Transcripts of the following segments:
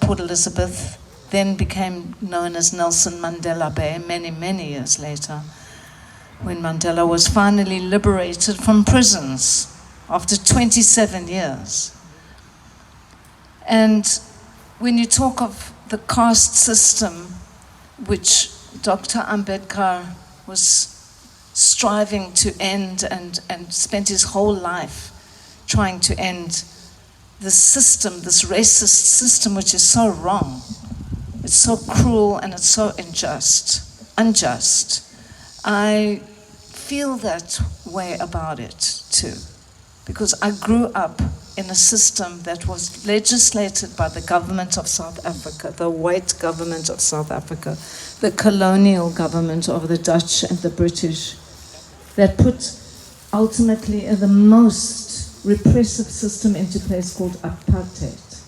Port Elizabeth, then became known as Nelson Mandela Bay many, many years later, when Mandela was finally liberated from prisons after 27 years. And when you talk of the caste system, which Dr. Ambedkar was striving to end and spent his whole life trying to end this system, this racist system, which is so wrong. It's so cruel and it's so unjust. I feel that way about it too, because I grew up in a system that was legislated by the government of South Africa, the white government of South Africa, the colonial government of the Dutch and the British, that put ultimately the most repressive system into place called apartheid.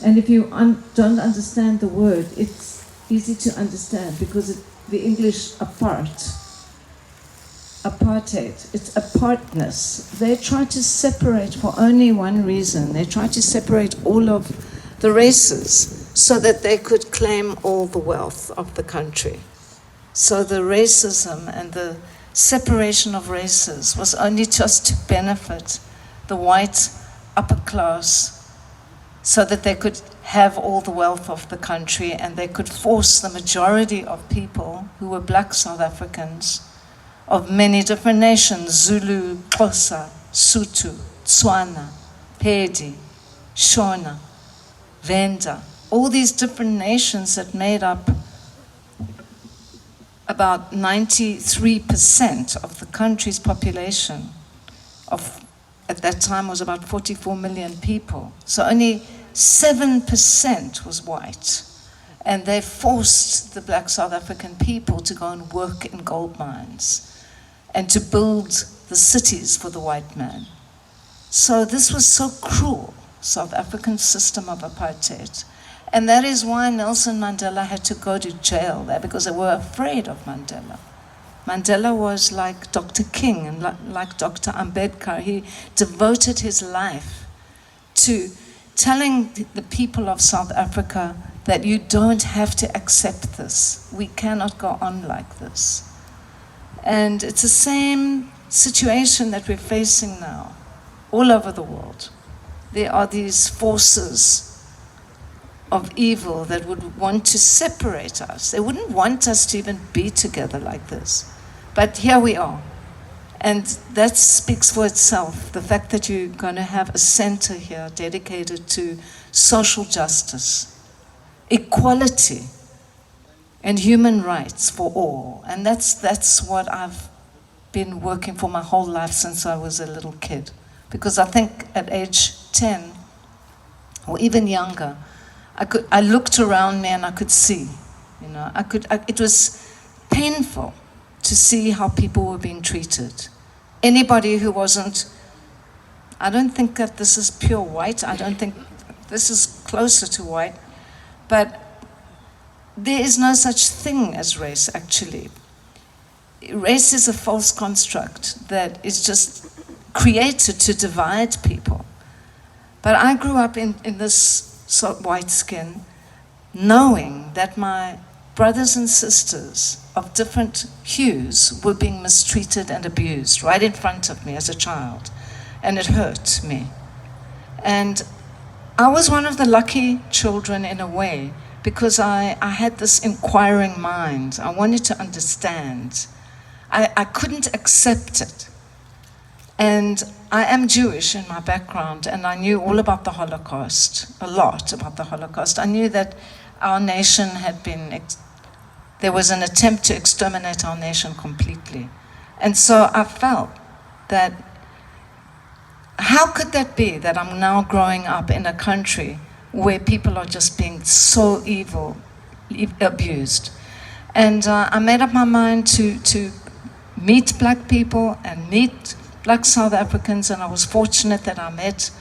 And if you don't understand the word, it's easy to understand because the English apartheid, it's apartness. They try to separate for only one reason. They try to separate all of the races so that they could claim all the wealth of the country. So the racism and the separation of races was only just to benefit the white upper class so that they could have all the wealth of the country and they could force the majority of people who were black South Africans of many different nations, Zulu, Xhosa, Sotho, Tswana, Pedi, Shona, Venda, all these different nations that made up about 93% of the country's population at that time was about 44 million people. So only 7% was white. And they forced the black South African people to go and work in gold mines and to build the cities for the white man. So this was so cruel, South African system of apartheid. And that is why Nelson Mandela had to go to jail there, because they were afraid of Mandela. Mandela was like Dr. King and like Dr. Ambedkar. He devoted his life to telling the people of South Africa that you don't have to accept this. We cannot go on like this. And it's the same situation that we're facing now all over the world. There are these forces of evil that would want to separate us. They wouldn't want us to even be together like this. But here we are. And that speaks for itself, the fact that you're going to have a center here dedicated to social justice, equality, and human rights for all. And that's what I've been working for my whole life since I was a little kid. Because I think at age 10, or even younger, I looked around me and I could see, it was painful to see how people were being treated. Anybody who wasn't, I don't think that this is pure white, I don't think this is closer to white, but there is no such thing as race, actually. Race is a false construct that is just created to divide people. But I grew up in this white skin, knowing that my brothers and sisters of different hues were being mistreated and abused right in front of me as a child, and it hurt me. And I was one of the lucky children in a way, because I had this inquiring mind. I wanted to understand. I couldn't accept it. And I am Jewish in my background, and I knew all about the Holocaust, a lot about the Holocaust. I knew that our nation had been, there was an attempt to exterminate our nation completely. And so I felt that, how could that be that I'm now growing up in a country where people are just being so evil, abused? And I made up my mind to meet black people and meet black South Africans, and I was fortunate that I met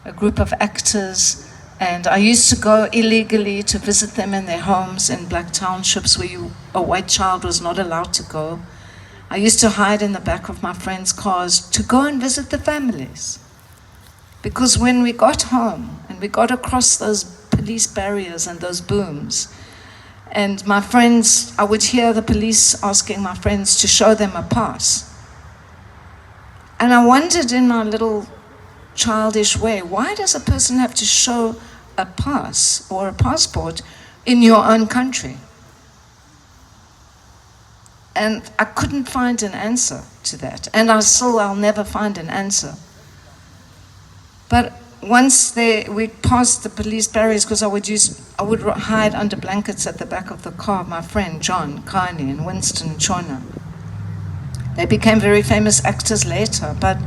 a group of actors, and I used to go illegally to visit them in their homes in black townships where a white child was not allowed to go. I used to hide in the back of my friends' cars to go and visit the families. Because when we got home and we got across those police barriers and those booms. And my friends, I would hear the police asking my friends to show them a pass. And I wondered in my little childish way, why does a person have to show a pass or a passport in your own country? And I couldn't find an answer to that. And I'll never find an answer. But once we passed the police barriers, because I would hide under blankets at the back of the car, my friend John Carney and Winston Chona. They became very famous actors later, but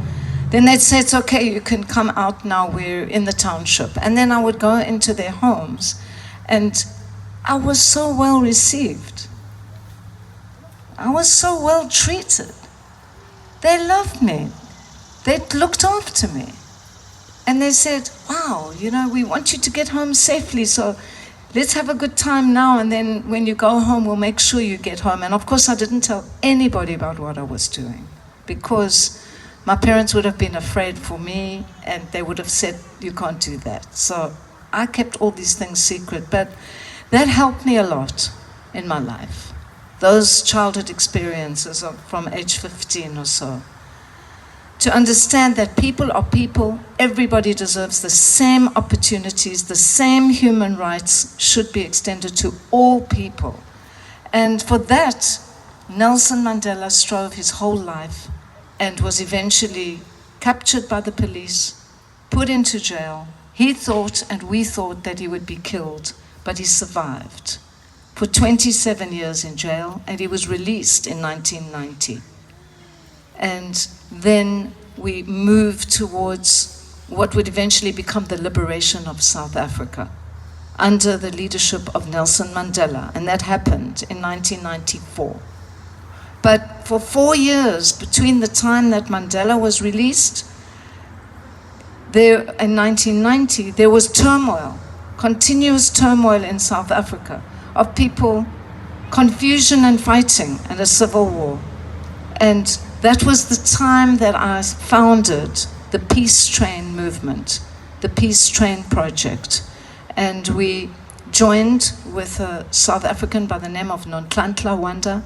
then they'd say, it's okay, you can come out now, we're in the township. And then I would go into their homes, and I was so well received. I was so well treated. They loved me. They looked after me. And they said, wow, we want you to get home safely, so let's have a good time now, and then when you go home, we'll make sure you get home. And of course, I didn't tell anybody about what I was doing, because my parents would have been afraid for me, and they would have said, you can't do that. So I kept all these things secret, but that helped me a lot in my life. Those childhood experiences from age 15 or so. To understand that people are people, everybody deserves the same opportunities, the same human rights should be extended to all people. And for that, Nelson Mandela strove his whole life and was eventually captured by the police, put into jail. He thought, and we thought, that he would be killed, but he survived for 27 years in jail, and he was released in 1990. And then we moved towards what would eventually become the liberation of South Africa under the leadership of Nelson Mandela, and that happened in 1994. But for 4 years, between the time that Mandela was released, in 1990, there was turmoil, continuous turmoil in South Africa, of people, confusion and fighting, and a civil war. And that was the time that I founded the Peace Train movement, the Peace Train project. And we joined with a South African by the name of Nonhlanhla Wanda,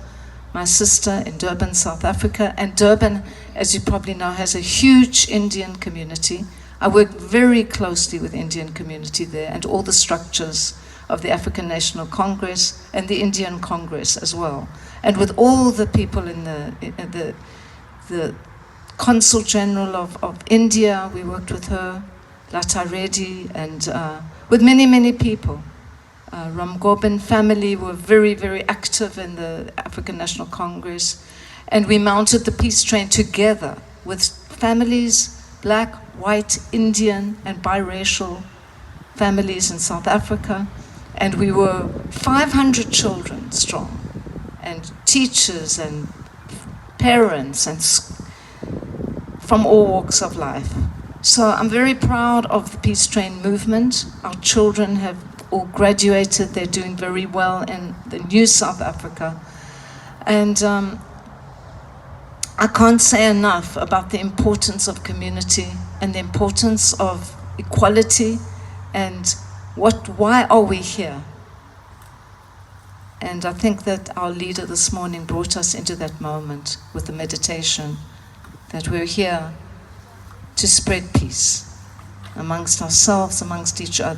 my sister in Durban, South Africa. And Durban, as you probably know, has a huge Indian community. I work very closely with the Indian community there and all the structures of the African National Congress and the Indian Congress as well. And with all the people in the Consul General of India, we worked with her, Lata Reddy, and with many, many people. Ram Gobind family were very, very active in the African National Congress. And we mounted the peace train together with families, black, white, Indian, and biracial families in South Africa. And we were 500 children strong, and teachers and parents and from all walks of life. So I'm very proud of the Peace Train movement. Our children have all graduated. They're doing very well in the new South Africa. And I can't say enough about the importance of community and the importance of equality and why are we here? And I think that our leader this morning brought us into that moment with the meditation, that we're here to spread peace amongst ourselves, amongst each other.